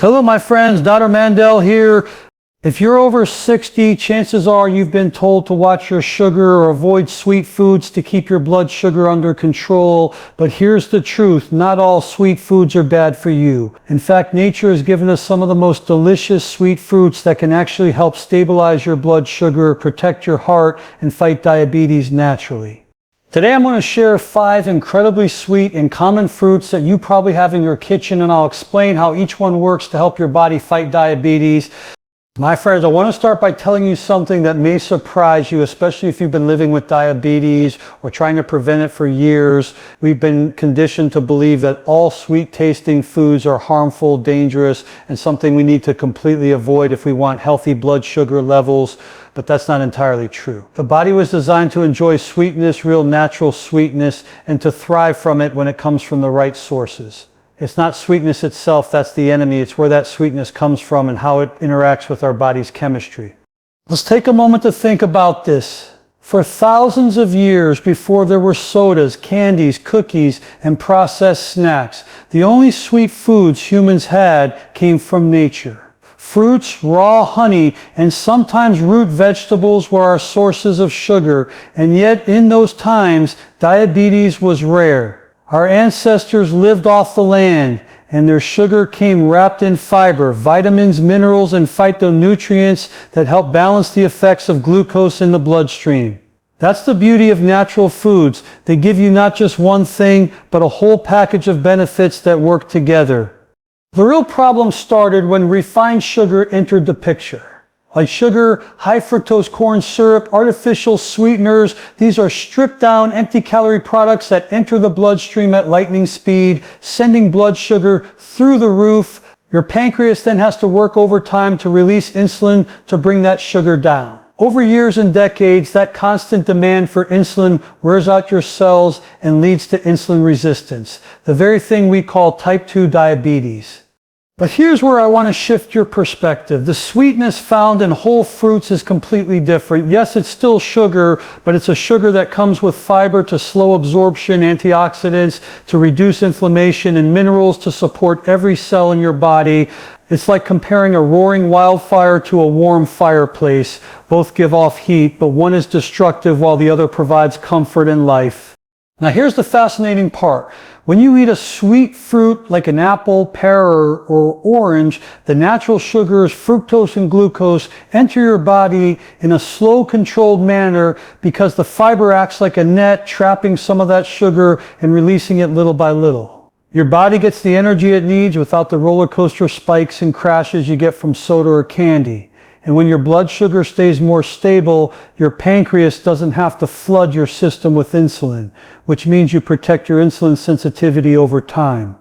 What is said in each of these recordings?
Hello my friends, Dr. Mandell here. If you're over 60, chances are you've been told to watch your sugar or avoid sweet foods to keep your blood sugar under control. But here's the truth, not all sweet foods are bad for you. In fact, nature has given us some of the most delicious sweet fruits that can actually help stabilize your blood sugar, protect your heart, and fight diabetes naturally. Today I'm going to share 5 incredibly sweet and common fruits that you probably have in your kitchen, and I'll explain how each one works to help your body fight diabetes. My friends, I want to start by telling you something that may surprise you, especially if you've been living with diabetes or trying to prevent it for years. We've been conditioned to believe that all sweet tasting foods are harmful, dangerous, and something we need to completely avoid if we want healthy blood sugar levels. But that's not entirely true. The body was designed to enjoy sweetness, real natural sweetness, and to thrive from it when it comes from the right sources. It's not sweetness itself that's the enemy, it's where that sweetness comes from and how it interacts with our body's chemistry. Let's take a moment to think about this. For thousands of years before there were sodas, candies, cookies, and processed snacks, the only sweet foods humans had came from nature. Fruits, raw honey, and sometimes root vegetables were our sources of sugar, and yet in those times, diabetes was rare. Our ancestors lived off the land, and their sugar came wrapped in fiber, vitamins, minerals, and phytonutrients that help balance the effects of glucose in the bloodstream. That's the beauty of natural foods. They give you not just one thing, but a whole package of benefits that work together. The real problem started when refined sugar entered the picture. Like sugar, high fructose corn syrup, artificial sweeteners, these are stripped down, empty calorie products that enter the bloodstream at lightning speed, sending blood sugar through the roof. Your pancreas then has to work overtime to release insulin to bring that sugar down. Over years and decades, that constant demand for insulin wears out your cells and leads to insulin resistance, the very thing we call type 2 diabetes. But here's where I want to shift your perspective. The sweetness found in whole fruits is completely different. Yes, it's still sugar, but it's a sugar that comes with fiber to slow absorption, antioxidants to reduce inflammation, and minerals to support every cell in your body. It's like comparing a roaring wildfire to a warm fireplace. Both give off heat, but one is destructive while the other provides comfort and life. Now here's the fascinating part. When you eat a sweet fruit like an apple, pear, or orange, the natural sugars, fructose and glucose, enter your body in a slow, controlled manner because the fiber acts like a net, trapping some of that sugar and releasing it little by little. Your body gets the energy it needs without the roller coaster spikes and crashes you get from soda or candy. And when your blood sugar stays more stable, your pancreas doesn't have to flood your system with insulin, which means you protect your insulin sensitivity over time.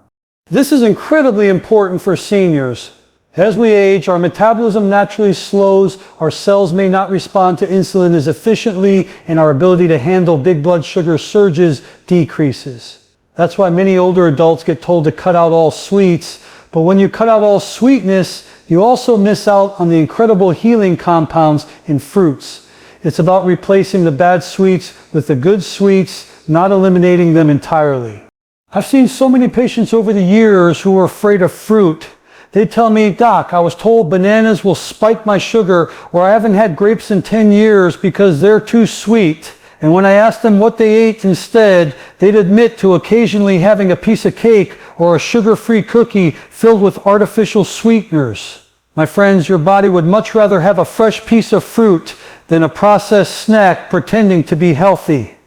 This is incredibly important for seniors. As we age, our metabolism naturally slows, our cells may not respond to insulin as efficiently, and our ability to handle big blood sugar surges decreases. That's why many older adults get told to cut out all sweets. But when you cut out all sweetness, you also miss out on the incredible healing compounds in fruits. It's about replacing the bad sweets with the good sweets, not eliminating them entirely. I've seen so many patients over the years who are afraid of fruit. They tell me, "Doc, I was told bananas will spike my sugar, or I haven't had grapes in 10 years because they're too sweet." And when I asked them what they ate instead, they'd admit to occasionally having a piece of cake or a sugar-free cookie filled with artificial sweeteners. My friends, your body would much rather have a fresh piece of fruit than a processed snack pretending to be healthy.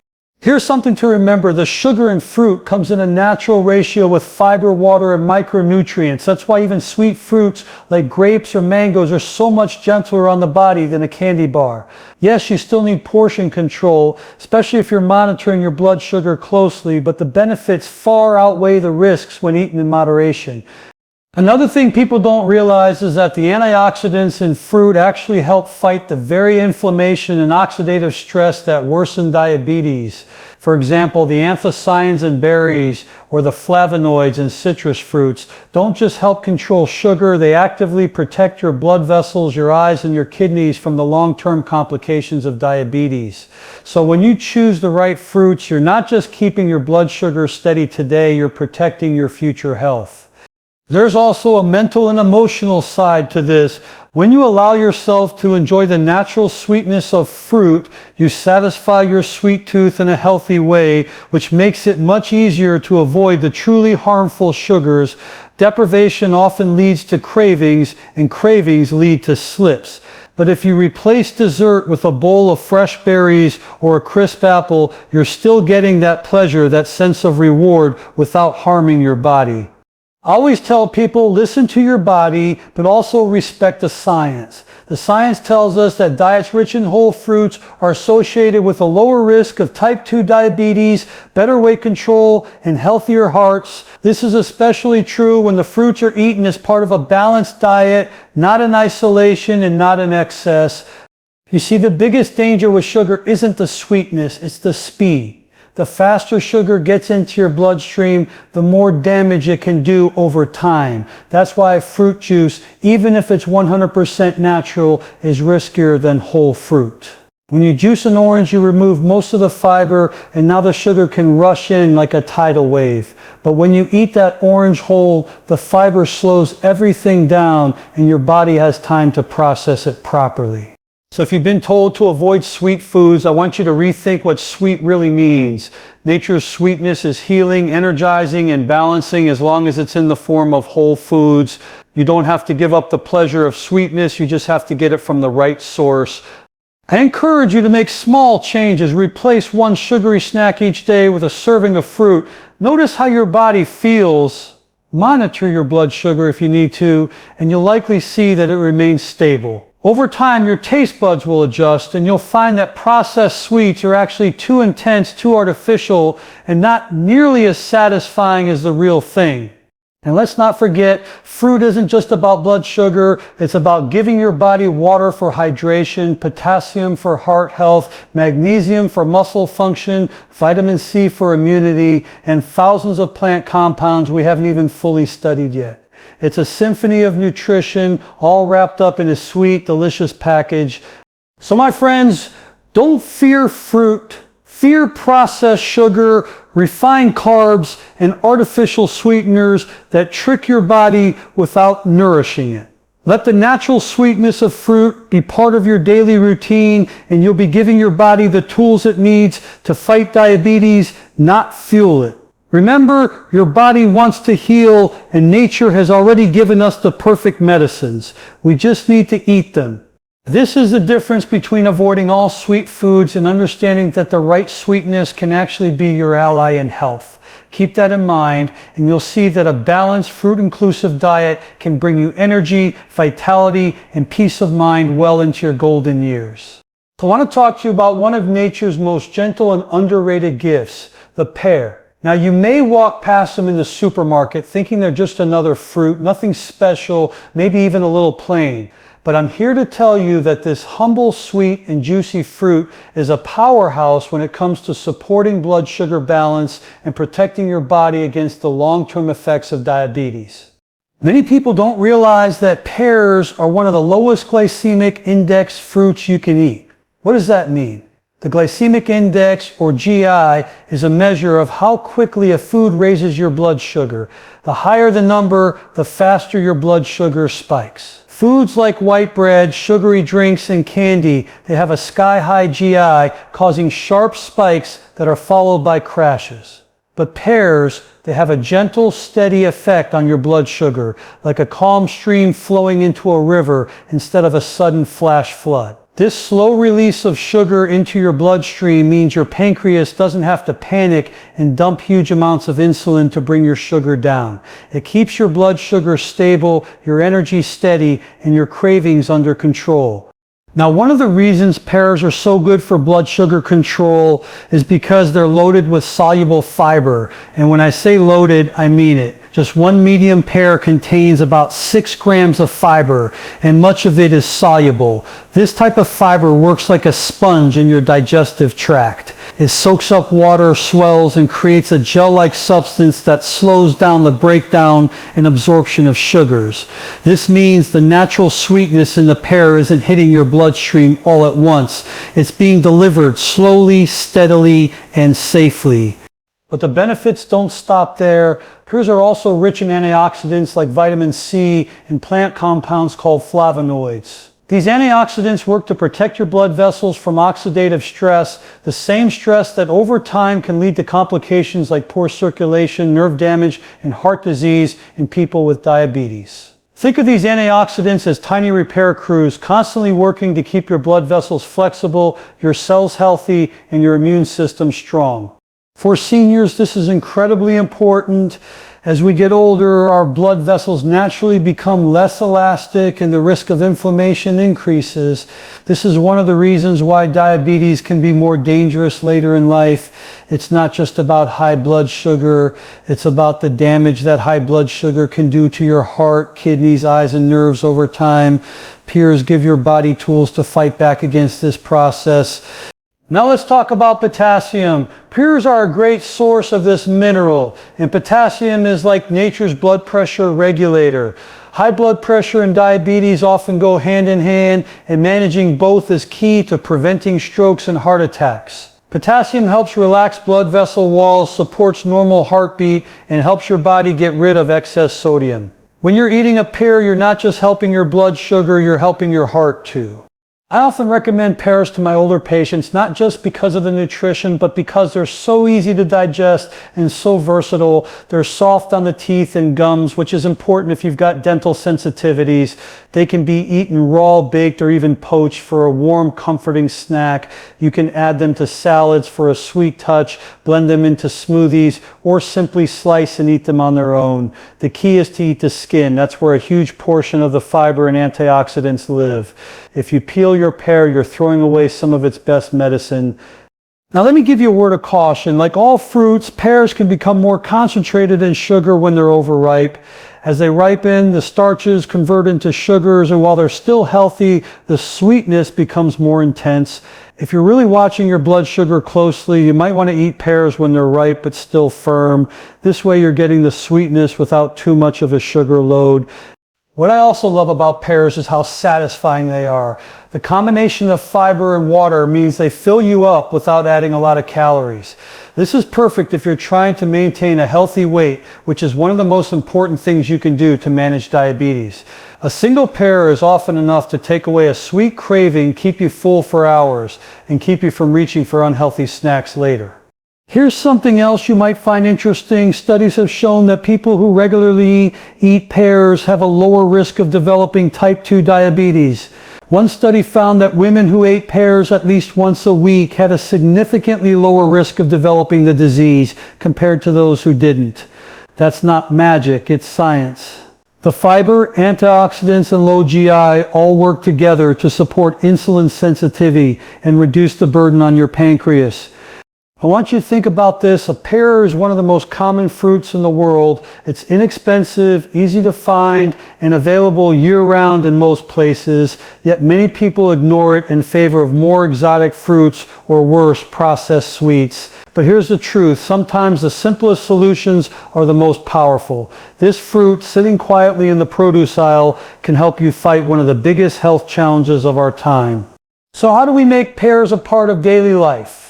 Here's something to remember. The sugar in fruit comes in a natural ratio with fiber, water, and micronutrients. That's why even sweet fruits like grapes or mangoes are so much gentler on the body than a candy bar. Yes, you still need portion control, especially if you're monitoring your blood sugar closely, but the benefits far outweigh the risks when eaten in moderation. Another thing people don't realize is that the antioxidants in fruit actually help fight the very inflammation and oxidative stress that worsen diabetes. For example, the anthocyanins in berries or the flavonoids in citrus fruits don't just help control sugar, they actively protect your blood vessels, your eyes, and your kidneys from the long-term complications of diabetes. So when you choose the right fruits, you're not just keeping your blood sugar steady today, you're protecting your future health. There's also a mental and emotional side to this. When you allow yourself to enjoy the natural sweetness of fruit, you satisfy your sweet tooth in a healthy way, which makes it much easier to avoid the truly harmful sugars. Deprivation often leads to cravings, and cravings lead to slips. But if you replace dessert with a bowl of fresh berries or a crisp apple, you're still getting that pleasure, that sense of reward, without harming your body. I always tell people, listen to your body, but also respect the science. The science tells us that diets rich in whole fruits are associated with a lower risk of type 2 diabetes, better weight control, and healthier hearts. This is especially true when the fruits are eaten as part of a balanced diet, not in isolation and not in excess. You see, the biggest danger with sugar isn't the sweetness, it's the speed. The faster sugar gets into your bloodstream, the more damage it can do over time. That's why fruit juice, even if it's 100% natural, is riskier than whole fruit. When you juice an orange, you remove most of the fiber, and now the sugar can rush in like a tidal wave. But when you eat that orange whole, the fiber slows everything down, and your body has time to process it properly. So if you've been told to avoid sweet foods, I want you to rethink what sweet really means. Nature's sweetness is healing, energizing, and balancing as long as it's in the form of whole foods. You don't have to give up the pleasure of sweetness, you just have to get it from the right source. I encourage you to make small changes. Replace one sugary snack each day with a serving of fruit. Notice how your body feels. Monitor your blood sugar if you need to, and you'll likely see that it remains stable. Over time, your taste buds will adjust, and you'll find that processed sweets are actually too intense, too artificial, and not nearly as satisfying as the real thing. And let's not forget, fruit isn't just about blood sugar. It's about giving your body water for hydration, potassium for heart health, magnesium for muscle function, vitamin C for immunity, and thousands of plant compounds we haven't even fully studied yet. It's a symphony of nutrition, all wrapped up in a sweet, delicious package. So my friends, don't fear fruit. Fear processed sugar, refined carbs, and artificial sweeteners that trick your body without nourishing it. Let the natural sweetness of fruit be part of your daily routine, and you'll be giving your body the tools it needs to fight diabetes, not fuel it. Remember, your body wants to heal, and nature has already given us the perfect medicines. We just need to eat them. This is the difference between avoiding all sweet foods and understanding that the right sweetness can actually be your ally in health. Keep that in mind, and you'll see that a balanced, fruit-inclusive diet can bring you energy, vitality, and peace of mind well into your golden years. So I want to talk to you about one of nature's most gentle and underrated gifts, the pear. Now, you may walk past them in the supermarket thinking they're just another fruit, nothing special, maybe even a little plain. But I'm here to tell you that this humble, sweet, and juicy fruit is a powerhouse when it comes to supporting blood sugar balance and protecting your body against the long-term effects of diabetes. Many people don't realize that pears are one of the lowest glycemic index fruits you can eat. What does that mean? The glycemic index, or GI, is a measure of how quickly a food raises your blood sugar. The higher the number, the faster your blood sugar spikes. Foods like white bread, sugary drinks, and candy, they have a sky-high GI, causing sharp spikes that are followed by crashes. But pears, they have a gentle, steady effect on your blood sugar, like a calm stream flowing into a river instead of a sudden flash flood. This slow release of sugar into your bloodstream means your pancreas doesn't have to panic and dump huge amounts of insulin to bring your sugar down. It keeps your blood sugar stable, your energy steady, and your cravings under control. Now, one of the reasons pears are so good for blood sugar control is because they're loaded with soluble fiber. And when I say loaded, I mean it. Just one medium pear contains about 6 grams of fiber, and much of it is soluble. This type of fiber works like a sponge in your digestive tract. It soaks up water, swells, and creates a gel-like substance that slows down the breakdown and absorption of sugars. This means the natural sweetness in the pear isn't hitting your bloodstream all at once. It's being delivered slowly, steadily, and safely. But the benefits don't stop there. Pears are also rich in antioxidants like vitamin C and plant compounds called flavonoids. These antioxidants work to protect your blood vessels from oxidative stress, the same stress that over time can lead to complications like poor circulation, nerve damage, and heart disease in people with diabetes. Think of these antioxidants as tiny repair crews constantly working to keep your blood vessels flexible, your cells healthy, and your immune system strong. For seniors, this is incredibly important. As we get older, our blood vessels naturally become less elastic and the risk of inflammation increases. This is one of the reasons why diabetes can be more dangerous later in life. It's not just about high blood sugar. It's about the damage that high blood sugar can do to your heart, kidneys, eyes, and nerves over time. Pears give your body tools to fight back against this process. Now let's talk about potassium. Pears are a great source of this mineral, and potassium is like nature's blood pressure regulator. High blood pressure and diabetes often go hand in hand, and managing both is key to preventing strokes and heart attacks. Potassium helps relax blood vessel walls, supports normal heartbeat, and helps your body get rid of excess sodium. When you're eating a pear, you're not just helping your blood sugar, you're helping your heart too. I often recommend pears to my older patients, not just because of the nutrition, but because they're so easy to digest and so versatile. They're soft on the teeth and gums, which is important if you've got dental sensitivities. They can be eaten raw, baked, or even poached for a warm, comforting snack. You can add them to salads for a sweet touch, blend them into smoothies, or simply slice and eat them on their own. The key is to eat the skin. That's where a huge portion of the fiber and antioxidants live. If you peel your pear, you're throwing away some of its best medicine. Now let me give you a word of caution. Like all fruits, pears can become more concentrated in sugar when they're overripe. As they ripen, the starches convert into sugars, and while they're still healthy, the sweetness becomes more intense. If you're really watching your blood sugar closely, you might want to eat pears when they're ripe but still firm. This way you're getting the sweetness without too much of a sugar load. What I also love about pears is how satisfying they are. The combination of fiber and water means they fill you up without adding a lot of calories. This is perfect if you're trying to maintain a healthy weight, which is one of the most important things you can do to manage diabetes. A single pear is often enough to take away a sweet craving, keep you full for hours, and keep you from reaching for unhealthy snacks later. Here's something else you might find interesting. Studies have shown that people who regularly eat pears have a lower risk of developing type 2 diabetes. One study found that women who ate pears at least once a week had a significantly lower risk of developing the disease compared to those who didn't. That's not magic, it's science. The fiber, antioxidants, and low GI all work together to support insulin sensitivity and reduce the burden on your pancreas. I want you to think about this. A pear is one of the most common fruits in the world. It's inexpensive, easy to find, and available year-round in most places, yet many people ignore it in favor of more exotic fruits or worse, processed sweets. But here's the truth. Sometimes the simplest solutions are the most powerful. This fruit, sitting quietly in the produce aisle, can help you fight one of the biggest health challenges of our time. So how do we make pears a part of daily life?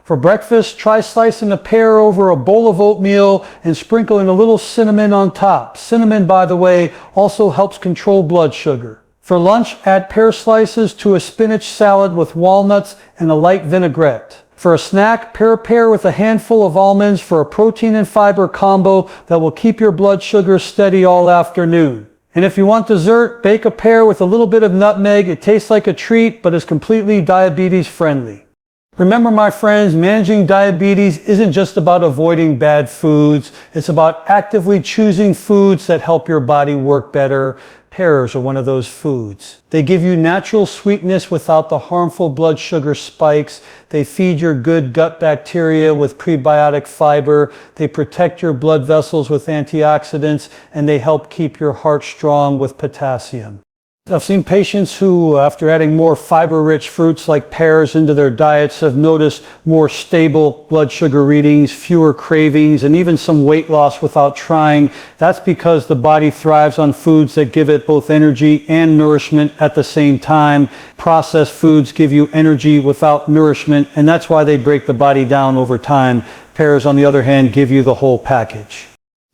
For breakfast, try slicing a pear over a bowl of oatmeal and sprinkling a little cinnamon on top. Cinnamon, by the way, also helps control blood sugar. For lunch, add pear slices to a spinach salad with walnuts and a light vinaigrette. For a snack, pair a pear with a handful of almonds for a protein and fiber combo that will keep your blood sugar steady all afternoon. And if you want dessert, bake a pear with a little bit of nutmeg. It tastes like a treat, but is completely diabetes friendly. Remember, my friends, managing diabetes isn't just about avoiding bad foods. It's about actively choosing foods that help your body work better. Pears are one of those foods. They give you natural sweetness without the harmful blood sugar spikes. They feed your good gut bacteria with prebiotic fiber. They protect your blood vessels with antioxidants, and they help keep your heart strong with potassium. I've seen patients who, after adding more fiber-rich fruits like pears into their diets, have noticed more stable blood sugar readings, fewer cravings, and even some weight loss without trying. That's because the body thrives on foods that give it both energy and nourishment at the same time. Processed foods give you energy without nourishment, and that's why they break the body down over time. Pears, on the other hand, give you the whole package.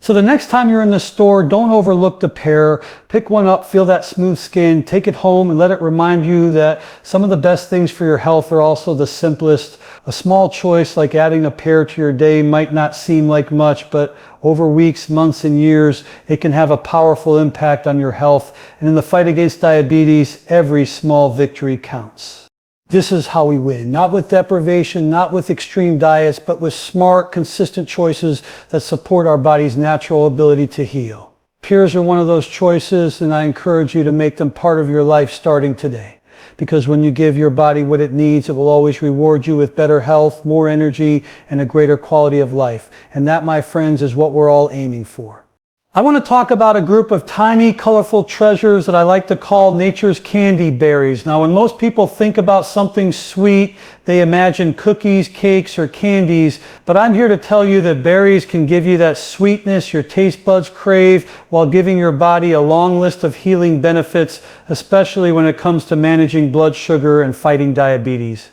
So the next time you're in the store, don't overlook the pear. Pick one up, feel that smooth skin, take it home and let it remind you that some of the best things for your health are also the simplest. A small choice like adding a pear to your day might not seem like much, but over weeks, months, and years, it can have a powerful impact on your health. And in the fight against diabetes, every small victory counts. This is how we win, not with deprivation, not with extreme diets, but with smart, consistent choices that support our body's natural ability to heal. Pears are one of those choices, and I encourage you to make them part of your life starting today. Because when you give your body what it needs, it will always reward you with better health, more energy, and a greater quality of life. And that, my friends, is what we're all aiming for. I want to talk about a group of tiny, colorful treasures that I like to call nature's candy berries. Now, when most people think about something sweet, they imagine cookies, cakes, or candies. But I'm here to tell you that berries can give you that sweetness your taste buds crave while giving your body a long list of healing benefits, especially when it comes to managing blood sugar and fighting diabetes.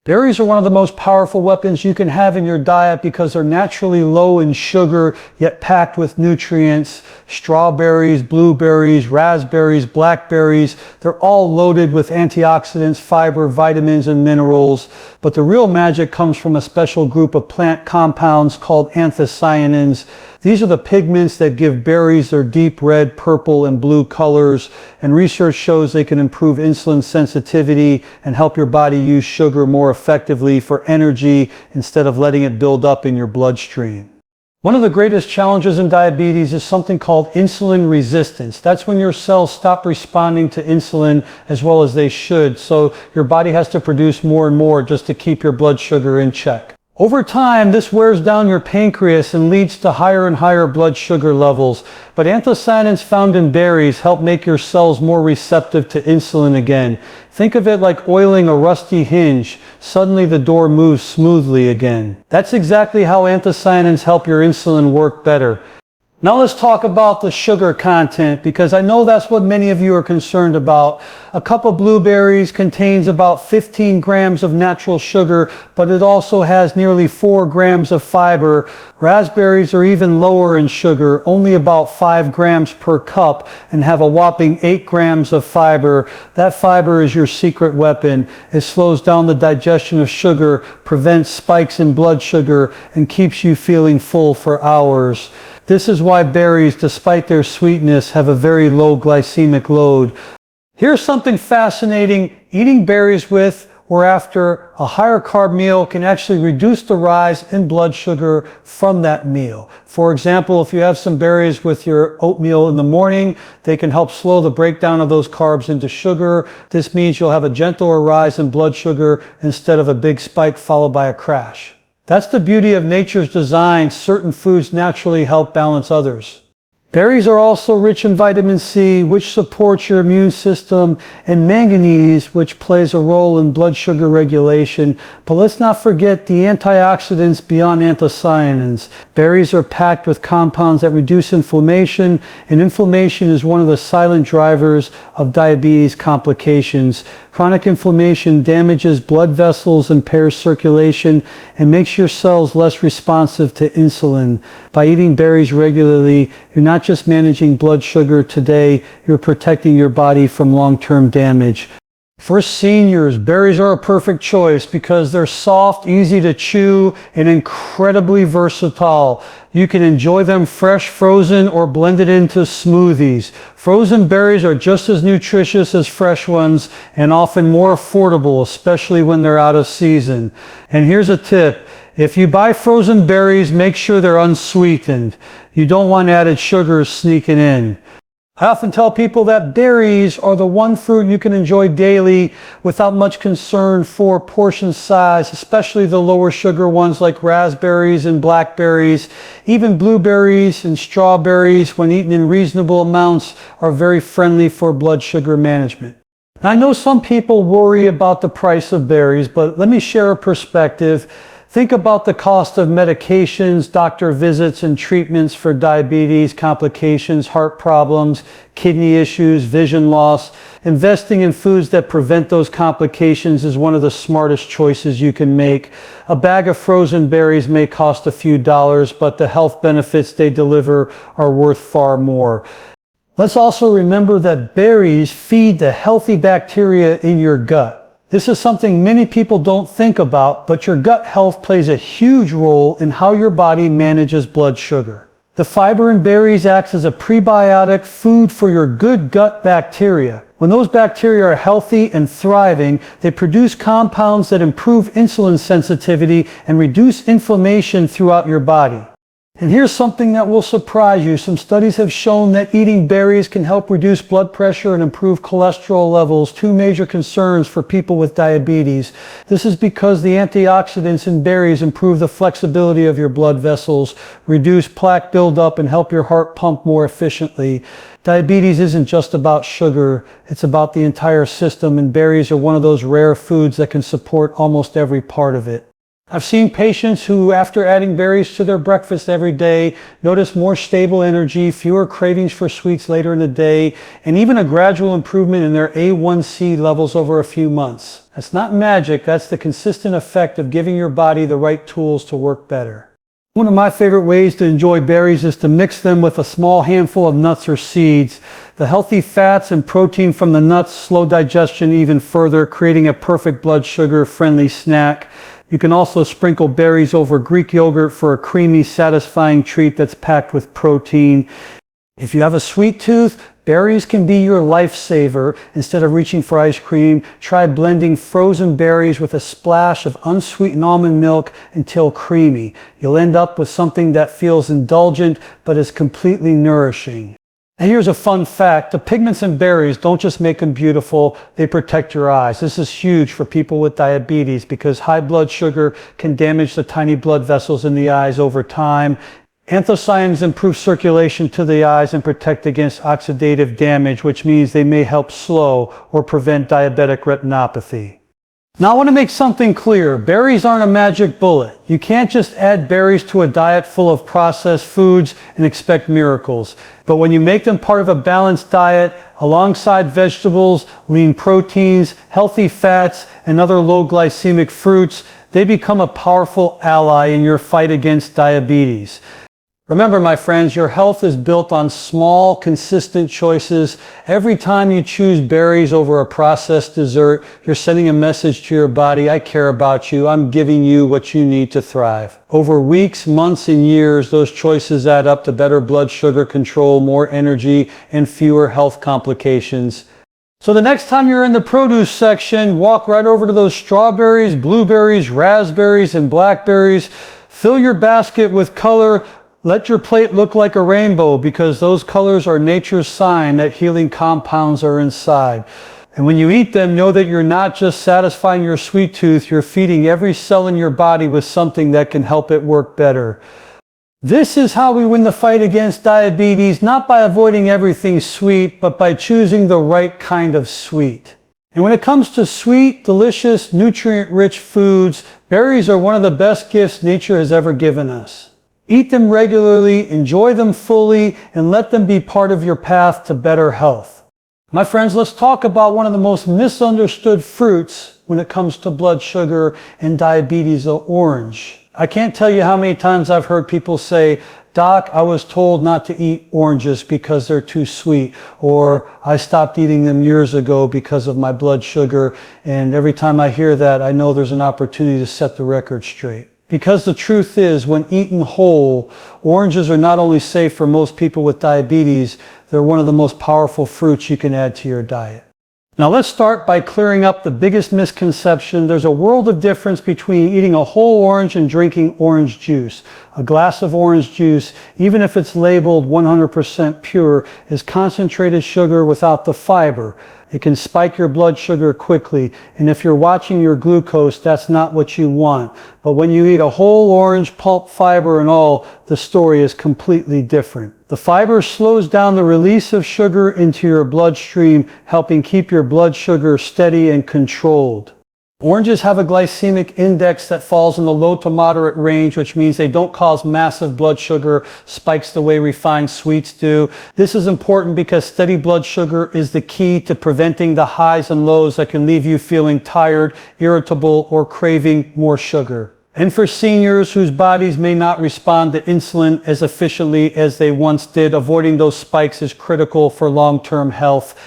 Berries are one of the most powerful weapons you can have in your diet because they're naturally low in sugar, yet packed with nutrients. Strawberries, blueberries, raspberries, blackberries, they're all loaded with antioxidants, fiber, vitamins, and minerals. But the real magic comes from a special group of plant compounds called anthocyanins. These are the pigments that give berries their deep red, purple, and blue colors, and research shows they can improve insulin sensitivity and help your body use sugar more effectively for energy instead of letting it build up in your bloodstream. One of the greatest challenges in diabetes is something called insulin resistance. That's when your cells stop responding to insulin as well as they should, so your body has to produce more and more just to keep your blood sugar in check. Over time, this wears down your pancreas and leads to higher and higher blood sugar levels. But anthocyanins found in berries help make your cells more receptive to insulin again. Think of it like oiling a rusty hinge. Suddenly the door moves smoothly again. That's exactly how anthocyanins help your insulin work better. Now let's talk about the sugar content, because I know that's what many of you are concerned about. A cup of blueberries contains about 15 grams of natural sugar, but it also has nearly 4 grams of fiber. Raspberries are even lower in sugar, only about 5 grams per cup, and have a whopping 8 grams of fiber. That fiber is your secret weapon. It slows down the digestion of sugar, prevents spikes in blood sugar, and keeps you feeling full for hours. This is why berries, despite their sweetness, have a very low glycemic load. Here's something fascinating. Eating berries with or after a higher carb meal can actually reduce the rise in blood sugar from that meal. For example, if you have some berries with your oatmeal in the morning, they can help slow the breakdown of those carbs into sugar. This means you'll have a gentler rise in blood sugar instead of a big spike followed by a crash. That's the beauty of nature's design. Certain foods naturally help balance others. Berries are also rich in vitamin C, which supports your immune system, and manganese, which plays a role in blood sugar regulation. But let's not forget the antioxidants beyond anthocyanins. Berries are packed with compounds that reduce inflammation, and inflammation is one of the silent drivers of diabetes complications. Chronic inflammation damages blood vessels, impairs circulation, and makes your cells less responsive to insulin. By eating berries regularly, you're not just managing blood sugar today, you're protecting your body from long-term damage. For seniors, berries are a perfect choice because they're soft, easy to chew, and incredibly versatile. You can enjoy them fresh, frozen, or blended into smoothies. Frozen berries are just as nutritious as fresh ones and often more affordable, especially when they're out of season. And here's a tip. If you buy frozen berries, make sure they're unsweetened. You don't want added sugars sneaking in. I often tell people that berries are the one fruit you can enjoy daily without much concern for portion size, especially the lower sugar ones like raspberries and blackberries. Even blueberries and strawberries, when eaten in reasonable amounts, are very friendly for blood sugar management. I know some people worry about the price of berries, but let me share a perspective. Think about the cost of medications, doctor visits, and treatments for diabetes, complications, heart problems, kidney issues, vision loss. Investing in foods that prevent those complications is one of the smartest choices you can make. A bag of frozen berries may cost a few dollars, but the health benefits they deliver are worth far more. Let's also remember that berries feed the healthy bacteria in your gut. This is something many people don't think about, but your gut health plays a huge role in how your body manages blood sugar. The fiber in berries acts as a prebiotic food for your good gut bacteria. When those bacteria are healthy and thriving, they produce compounds that improve insulin sensitivity and reduce inflammation throughout your body. And here's something that will surprise you. Some studies have shown that eating berries can help reduce blood pressure and improve cholesterol levels, two major concerns for people with diabetes. This is because the antioxidants in berries improve the flexibility of your blood vessels, reduce plaque buildup, and help your heart pump more efficiently. Diabetes isn't just about sugar, it's about the entire system, and berries are one of those rare foods that can support almost every part of it. I've seen patients who, after adding berries to their breakfast every day, notice more stable energy, fewer cravings for sweets later in the day, and even a gradual improvement in their A1C levels over a few months. That's not magic, that's the consistent effect of giving your body the right tools to work better. One of my favorite ways to enjoy berries is to mix them with a small handful of nuts or seeds. The healthy fats and protein from the nuts slow digestion even further, creating a perfect blood sugar-friendly snack. You can also sprinkle berries over Greek yogurt for a creamy, satisfying treat that's packed with protein. If you have a sweet tooth, berries can be your lifesaver. Instead of reaching for ice cream, try blending frozen berries with a splash of unsweetened almond milk until creamy. You'll end up with something that feels indulgent but is completely nourishing. And here's a fun fact. The pigments in berries don't just make them beautiful, they protect your eyes. This is huge for people with diabetes because high blood sugar can damage the tiny blood vessels in the eyes over time. Anthocyanins improve circulation to the eyes and protect against oxidative damage, which means they may help slow or prevent diabetic retinopathy. Now I want to make something clear. Berries aren't a magic bullet. You can't just add berries to a diet full of processed foods and expect miracles. But when you make them part of a balanced diet, alongside vegetables, lean proteins, healthy fats, and other low glycemic fruits, they become a powerful ally in your fight against diabetes. Remember, my friends, your health is built on small, consistent choices. Every time you choose berries over a processed dessert, you're sending a message to your body, I care about you, I'm giving you what you need to thrive. Over weeks, months, and years, those choices add up to better blood sugar control, more energy, and fewer health complications. So the next time you're in the produce section, walk right over to those strawberries, blueberries, raspberries, and blackberries. Fill your basket with color. Let your plate look like a rainbow because those colors are nature's sign that healing compounds are inside. And when you eat them, know that you're not just satisfying your sweet tooth, you're feeding every cell in your body with something that can help it work better. This is how we win the fight against diabetes, not by avoiding everything sweet, but by choosing the right kind of sweet. And when it comes to sweet, delicious, nutrient-rich foods, berries are one of the best gifts nature has ever given us. Eat them regularly, enjoy them fully, and let them be part of your path to better health. My friends, let's talk about one of the most misunderstood fruits when it comes to blood sugar and diabetes, the orange. I can't tell you how many times I've heard people say, Doc, I was told not to eat oranges because they're too sweet, or I stopped eating them years ago because of my blood sugar, and every time I hear that, I know there's an opportunity to set the record straight. Because the truth is, when eaten whole, oranges are not only safe for most people with diabetes, they're one of the most powerful fruits you can add to your diet. Now let's start by clearing up the biggest misconception. There's a world of difference between eating a whole orange and drinking orange juice. A glass of orange juice, even if it's labeled 100% pure, is concentrated sugar without the fiber. It can spike your blood sugar quickly, and if you're watching your glucose, that's not what you want. But when you eat a whole orange, pulp, fiber, and all, the story is completely different. The fiber slows down the release of sugar into your bloodstream, helping keep your blood sugar steady and controlled. Oranges have a glycemic index that falls in the low to moderate range, which means they don't cause massive blood sugar spikes the way refined sweets do. This is important because steady blood sugar is the key to preventing the highs and lows that can leave you feeling tired, irritable, or craving more sugar. And for seniors whose bodies may not respond to insulin as efficiently as they once did, avoiding those spikes is critical for long-term health.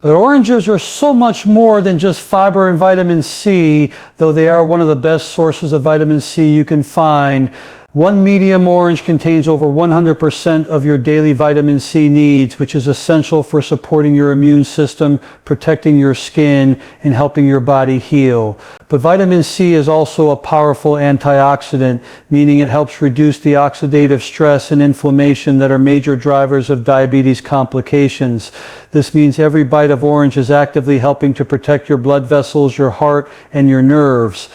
But oranges are so much more than just fiber and vitamin C, though they are one of the best sources of vitamin C you can find. One medium orange contains over 100% of your daily vitamin C needs, which is essential for supporting your immune system, protecting your skin, and helping your body heal. But vitamin C is also a powerful antioxidant, meaning it helps reduce the oxidative stress and inflammation that are major drivers of diabetes complications. This means every bite of orange is actively helping to protect your blood vessels, your heart, and your nerves.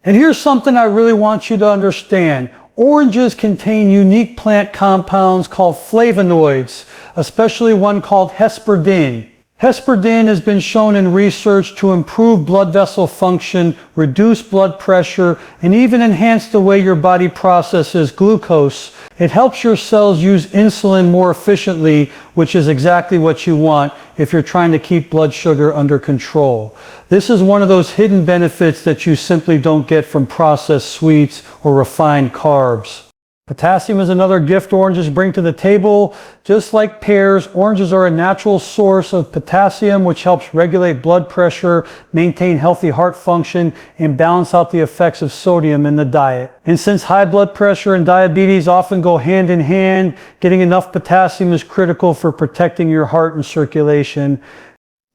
And here's something I really want you to understand. Oranges contain unique plant compounds called flavonoids, especially one called hesperidin. Hesperidin has been shown in research to improve blood vessel function, reduce blood pressure, and even enhance the way your body processes glucose. It helps your cells use insulin more efficiently, which is exactly what you want if you're trying to keep blood sugar under control. This is one of those hidden benefits that you simply don't get from processed sweets or refined carbs. Potassium is another gift oranges bring to the table. Just like pears, oranges are a natural source of potassium, which helps regulate blood pressure, maintain healthy heart function, and balance out the effects of sodium in the diet. And since high blood pressure and diabetes often go hand in hand, getting enough potassium is critical for protecting your heart and circulation.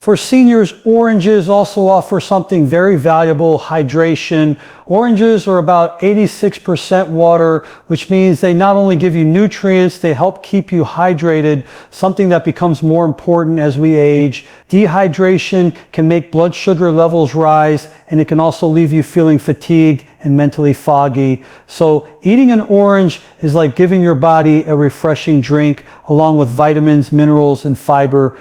For seniors, oranges also offer something very valuable, hydration. Oranges are about 86% water, which means they not only give you nutrients, they help keep you hydrated, something that becomes more important as we age. Dehydration can make blood sugar levels rise, and it can also leave you feeling fatigued and mentally foggy. So eating an orange is like giving your body a refreshing drink, along with vitamins, minerals, and fiber.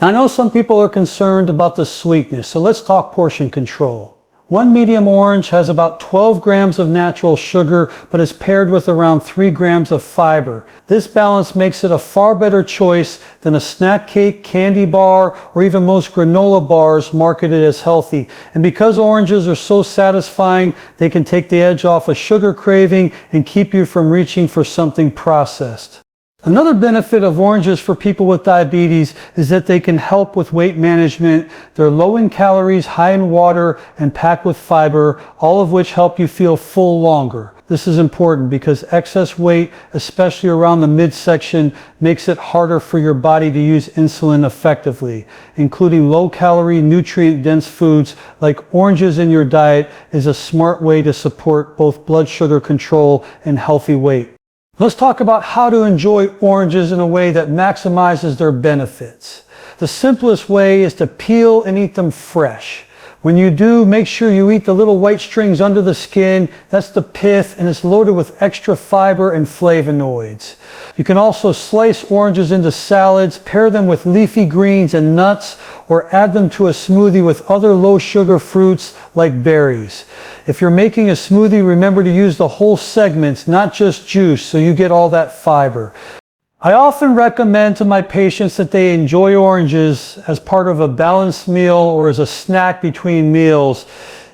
I know some people are concerned about the sweetness, so let's talk portion control. One medium orange has about 12 grams of natural sugar, but is paired with around 3 grams of fiber. This balance makes it a far better choice than a snack cake, candy bar, or even most granola bars marketed as healthy. And because oranges are so satisfying, they can take the edge off a sugar craving and keep you from reaching for something processed. Another benefit of oranges for people with diabetes is that they can help with weight management. They're low in calories, high in water, and packed with fiber, all of which help you feel full longer. This is important because excess weight, especially around the midsection, makes it harder for your body to use insulin effectively. Including low-calorie, nutrient-dense foods like oranges in your diet is a smart way to support both blood sugar control and healthy weight. Let's talk about how to enjoy oranges in a way that maximizes their benefits. The simplest way is to peel and eat them fresh. When you do, make sure you eat the little white strings under the skin. That's the pith, and it's loaded with extra fiber and flavonoids. You can also slice oranges into salads, pair them with leafy greens and nuts, or add them to a smoothie with other low-sugar fruits like berries. If you're making a smoothie, remember to use the whole segments, not just juice, so you get all that fiber. I often recommend to my patients that they enjoy oranges as part of a balanced meal or as a snack between meals.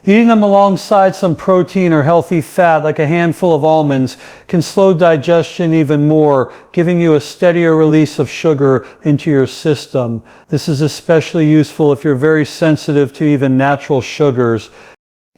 Eating them alongside some protein or healthy fat, like a handful of almonds, can slow digestion even more, giving you a steadier release of sugar into your system. This is especially useful if you're very sensitive to even natural sugars.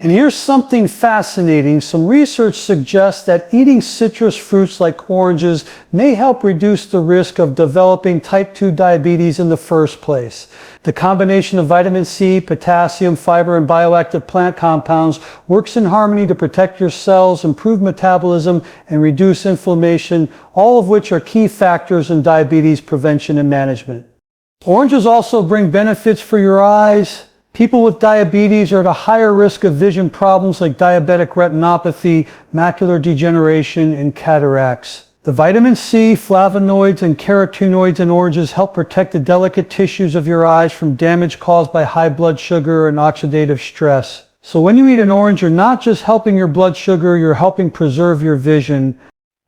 And here's something fascinating. Some research suggests that eating citrus fruits like oranges may help reduce the risk of developing type 2 diabetes in the first place. The combination of vitamin C, potassium, fiber, and bioactive plant compounds works in harmony to protect your cells, improve metabolism, and reduce inflammation, all of which are key factors in diabetes prevention and management. Oranges also bring benefits for your eyes. People with diabetes are at a higher risk of vision problems like diabetic retinopathy, macular degeneration, and cataracts. The vitamin C, flavonoids, and carotenoids in oranges help protect the delicate tissues of your eyes from damage caused by high blood sugar and oxidative stress. So when you eat an orange, you're not just helping your blood sugar, you're helping preserve your vision.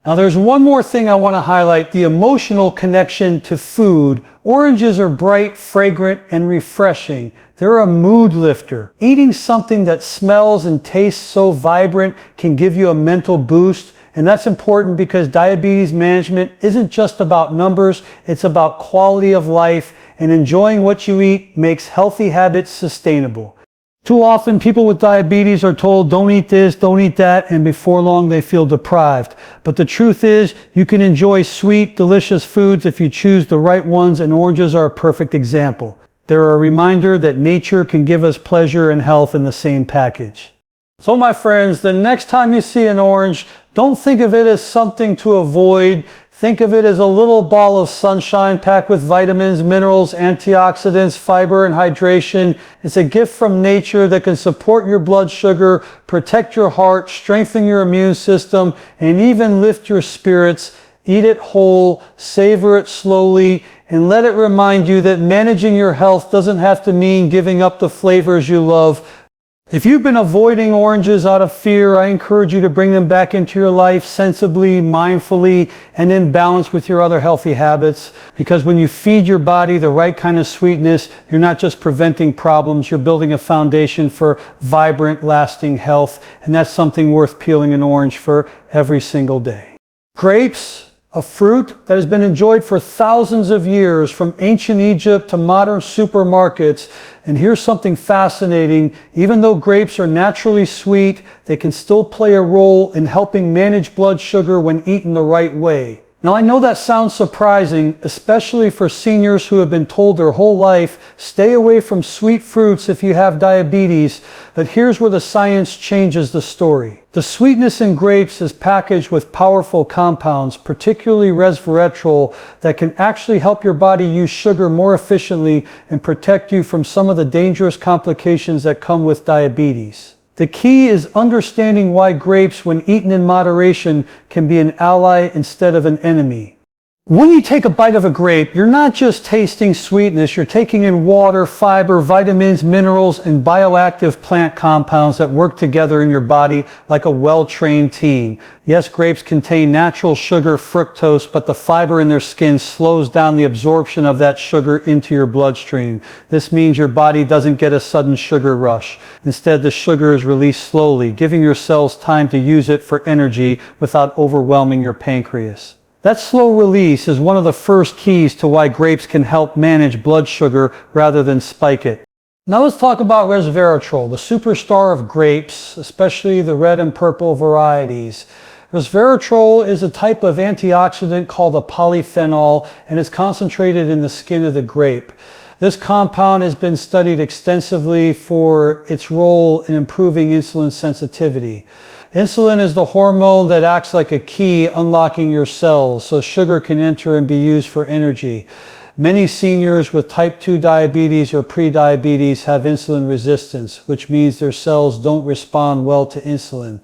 Now there's one more thing I want to highlight, the emotional connection to food. Oranges are bright, fragrant, and refreshing. They're a mood lifter. Eating something that smells and tastes so vibrant can give you a mental boost. And that's important because diabetes management isn't just about numbers, it's about quality of life, and enjoying what you eat makes healthy habits sustainable. Too often people with diabetes are told don't eat this, don't eat that, and before long they feel deprived. But the truth is you can enjoy sweet, delicious foods if you choose the right ones, and oranges are a perfect example. They're a reminder that nature can give us pleasure and health in the same package. So my friends, the next time you see an orange, don't think of it as something to avoid. Think of it as a little ball of sunshine packed with vitamins, minerals, antioxidants, fiber, and hydration. It's a gift from nature that can support your blood sugar, protect your heart, strengthen your immune system, and even lift your spirits. Eat it whole, savor it slowly, and let it remind you that managing your health doesn't have to mean giving up the flavors you love. If you've been avoiding oranges out of fear, I encourage you to bring them back into your life sensibly, mindfully, and in balance with your other healthy habits. Because when you feed your body the right kind of sweetness, you're not just preventing problems, you're building a foundation for vibrant, lasting health. And that's something worth peeling an orange for every single day. Grapes, a fruit that has been enjoyed for thousands of years, from ancient Egypt to modern supermarkets. And here's something fascinating. Even though grapes are naturally sweet, they can still play a role in helping manage blood sugar when eaten the right way. Now I know that sounds surprising, especially for seniors who have been told their whole life, stay away from sweet fruits if you have diabetes, but here's where the science changes the story. The sweetness in grapes is packaged with powerful compounds, particularly resveratrol, that can actually help your body use sugar more efficiently and protect you from some of the dangerous complications that come with diabetes. The key is understanding why grapes, when eaten in moderation, can be an ally instead of an enemy. When you take a bite of a grape, you're not just tasting sweetness, you're taking in water, fiber, vitamins, minerals, and bioactive plant compounds that work together in your body like a well-trained team. Yes, grapes contain natural sugar, fructose, but the fiber in their skin slows down the absorption of that sugar into your bloodstream. This means your body doesn't get a sudden sugar rush. Instead, the sugar is released slowly, giving your cells time to use it for energy without overwhelming your pancreas. That slow release is one of the first keys to why grapes can help manage blood sugar rather than spike it. Now let's talk about resveratrol, the superstar of grapes, especially the red and purple varieties. Resveratrol is a type of antioxidant called a polyphenol, and is concentrated in the skin of the grape. This compound has been studied extensively for its role in improving insulin sensitivity. Insulin is the hormone that acts like a key unlocking your cells so sugar can enter and be used for energy. Many seniors with type 2 diabetes or prediabetes have insulin resistance, which means their cells don't respond well to insulin.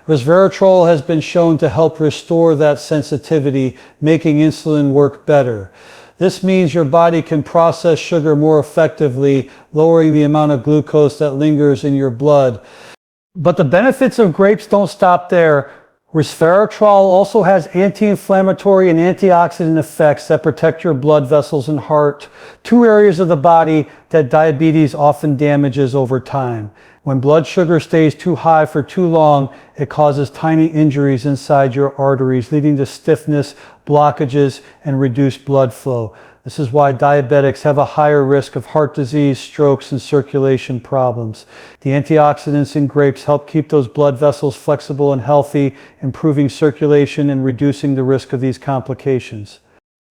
Resveratrol has been shown to help restore that sensitivity, making insulin work better. This means your body can process sugar more effectively, lowering the amount of glucose that lingers in your blood. But the benefits of grapes don't stop there. Resveratrol also has anti-inflammatory and antioxidant effects that protect your blood vessels and heart, two areas of the body that diabetes often damages over time. When blood sugar stays too high for too long, it causes tiny injuries inside your arteries, leading to stiffness, blockages, and reduced blood flow. This is why diabetics have a higher risk of heart disease, strokes, and circulation problems. The antioxidants in grapes help keep those blood vessels flexible and healthy, improving circulation and reducing the risk of these complications.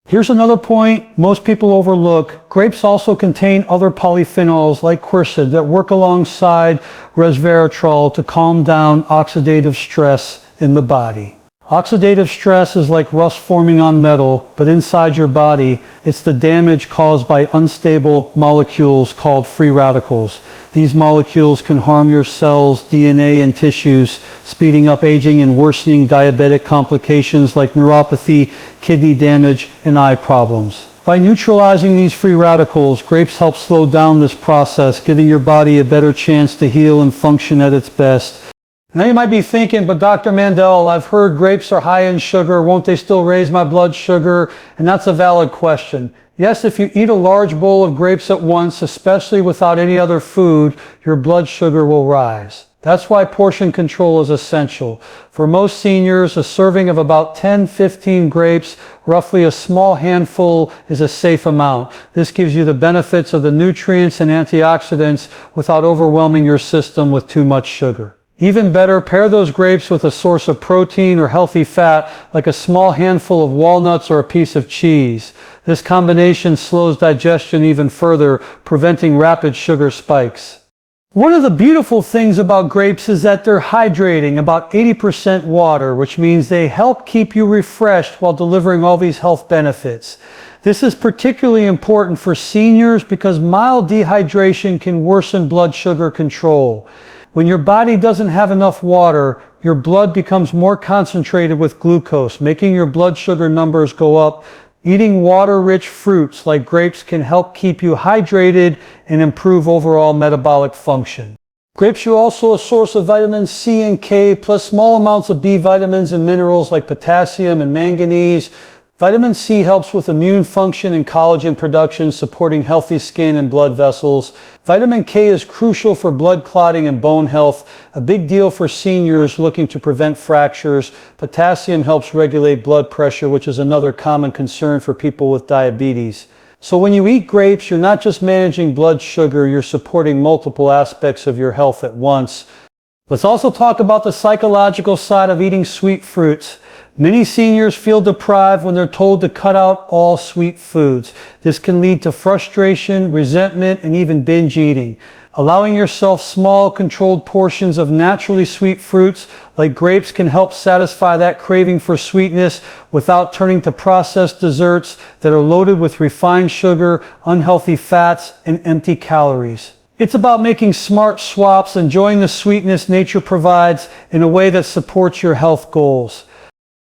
Here's another point most people overlook. Grapes also contain other polyphenols like quercetin that work alongside resveratrol to calm down oxidative stress in the body. Oxidative stress is like rust forming on metal, but inside your body, it's the damage caused by unstable molecules called free radicals. These molecules can harm your cells, DNA, and tissues, speeding up aging and worsening diabetic complications like neuropathy, kidney damage, and eye problems. By neutralizing these free radicals, grapes help slow down this process, giving your body a better chance to heal and function at its best. Now you might be thinking, but Dr. Mandell, I've heard grapes are high in sugar. Won't they still raise my blood sugar? And that's a valid question. Yes, if you eat a large bowl of grapes at once, especially without any other food, your blood sugar will rise. That's why portion control is essential. For most seniors, a serving of about 10-15 grapes, roughly a small handful, is a safe amount. This gives you the benefits of the nutrients and antioxidants without overwhelming your system with too much sugar. Even better, pair those grapes with a source of protein or healthy fat, like a small handful of walnuts or a piece of cheese. This combination slows digestion even further, preventing rapid sugar spikes. One of the beautiful things about grapes is that they're hydrating, about 80% water, which means they help keep you refreshed while delivering all these health benefits. This is particularly important for seniors because mild dehydration can worsen blood sugar control. When your body doesn't have enough water, your blood becomes more concentrated with glucose, making your blood sugar numbers go up. Eating water-rich fruits like grapes can help keep you hydrated and improve overall metabolic function. Grapes are also a source of vitamins C and K, plus small amounts of B vitamins and minerals like potassium and manganese. Vitamin C helps with immune function and collagen production, supporting healthy skin and blood vessels. Vitamin K is crucial for blood clotting and bone health, a big deal for seniors looking to prevent fractures. Potassium helps regulate blood pressure, which is another common concern for people with diabetes. So when you eat grapes, you're not just managing blood sugar, you're supporting multiple aspects of your health at once. Let's also talk about the psychological side of eating sweet fruits. Many seniors feel deprived when they're told to cut out all sweet foods. This can lead to frustration, resentment, and even binge eating. Allowing yourself small, controlled portions of naturally sweet fruits like grapes can help satisfy that craving for sweetness without turning to processed desserts that are loaded with refined sugar, unhealthy fats, and empty calories. It's about making smart swaps, enjoying the sweetness nature provides in a way that supports your health goals.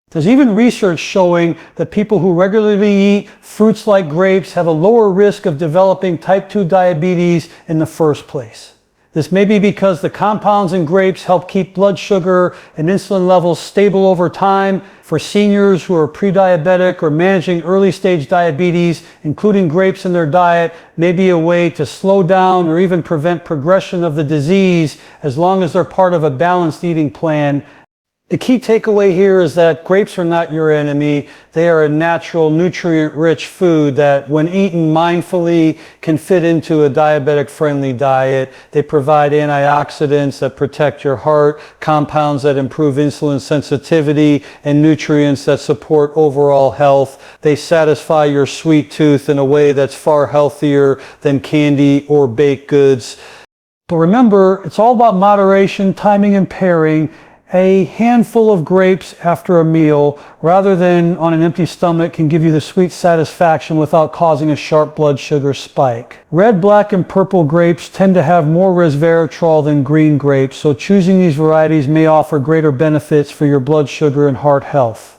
There's even research showing that people who regularly eat fruits like grapes have a lower risk of developing type 2 diabetes in the first place. This may be because the compounds in grapes help keep blood sugar and insulin levels stable over time. For seniors who are pre-diabetic or managing early stage diabetes, including grapes in their diet may be a way to slow down or even prevent progression of the disease as long as they're part of a balanced eating plan. The key takeaway here is that grapes are not your enemy. They are a natural, nutrient-rich food that, when eaten mindfully, can fit into a diabetic-friendly diet. They provide antioxidants that protect your heart, compounds that improve insulin sensitivity, and nutrients that support overall health. They satisfy your sweet tooth in a way that's far healthier than candy or baked goods. But remember, it's all about moderation, timing, and pairing. A handful of grapes after a meal, rather than on an empty stomach, can give you the sweet satisfaction without causing a sharp blood sugar spike. Red, black, and purple grapes tend to have more resveratrol than green grapes, so choosing these varieties may offer greater benefits for your blood sugar and heart health.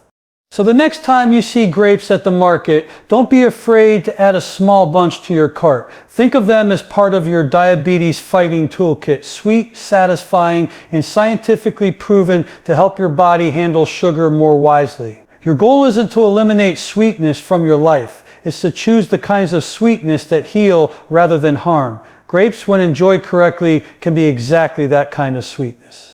So the next time you see grapes at the market, don't be afraid to add a small bunch to your cart. Think of them as part of your diabetes fighting toolkit, sweet, satisfying, and scientifically proven to help your body handle sugar more wisely. Your goal isn't to eliminate sweetness from your life. It's to choose the kinds of sweetness that heal rather than harm. Grapes, when enjoyed correctly, can be exactly that kind of sweetness.